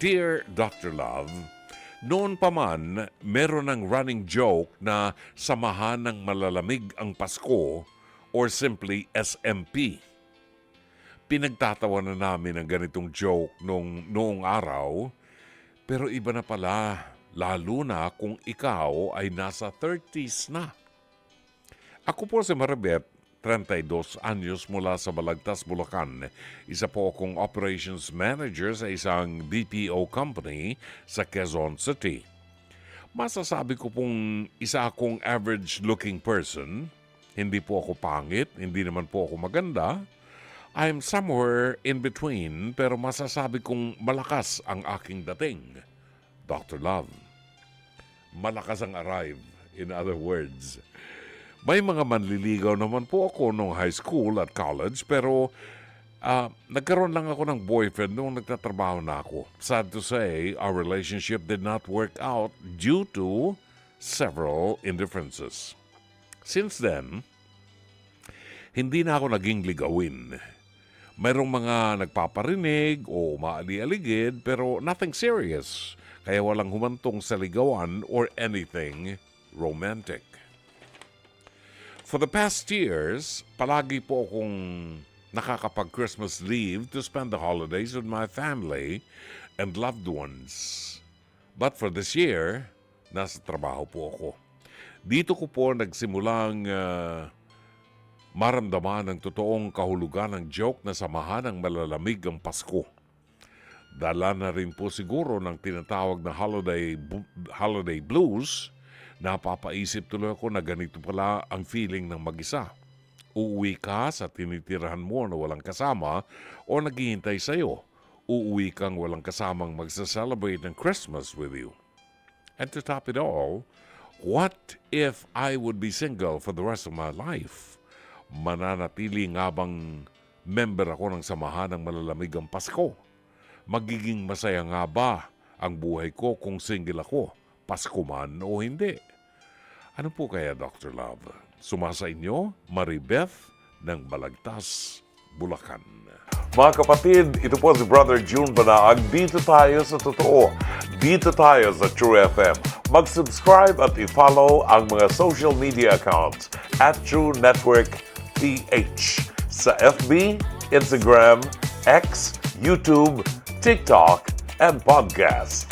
Dear Dr. Love, noon pa man, meron ng running joke na samahan ng malalamig ang Pasko or simply SMP. Pinagtatawanan namin ang ganitong joke noong araw, pero iba na pala, lalo na kung ikaw ay nasa 30s na. Ako po si Maribeth, 32 anyos mula sa Balagtas, Bulacan. Isa po akong operations manager sa isang BPO company sa Quezon City. Masasabi ko pong isa akong average-looking person. Hindi po ako pangit, hindi naman po ako maganda. I'm somewhere in between, pero masasabi kong malakas ang aking dating. Dr. Love. Malakas ang arrive, in other words. May mga manliligaw naman po ako nung high school at college, pero nagkaroon lang ako ng boyfriend nung nagtatrabaho na ako. Sad to say, our relationship did not work out due to several indifferences. Since then, hindi na ako naging ligawin. Mayroong mga nagpaparinig o maali-aligid, pero nothing serious. Kaya walang humantong sa ligawan or anything romantic. For the past years, palagi po akong nakakapag-Christmas leave to spend the holidays with my family and loved ones. But for this year, nasa trabaho po ako. Dito ko po nagsimulang maramdaman ang totoong kahulugan ng joke na samahan ng malalamig ang Pasko. Dala na rin po siguro ng tinatawag na holiday blues. Napapaisip tuloy ako na ganito pala ang feeling ng mag-isa. Uuwi ka sa tinitirahan mo na walang kasama o naghihintay sa'yo. Uuwi kang walang kasamang magsa-celebrate ng Christmas with you. And to top it all, what if I would be single for the rest of my life? Mananatili nga bang member ako ng samahan ng malalamig ang Pasko? Magiging masaya nga ba ang buhay ko kung single ako? Pasko man o hindi? Ano po kaya, Dr. Love? Sumasa inyo, Maribeth ng Balagtas, Bulacan. Mga kapatid, ito po si Brother June Banaag. Dito tayo sa totoo. Dito tayo sa True FM. Mag-subscribe at i-follow ang mga social media accounts at True Network PH sa FB, Instagram, X, YouTube, TikTok, and podcast.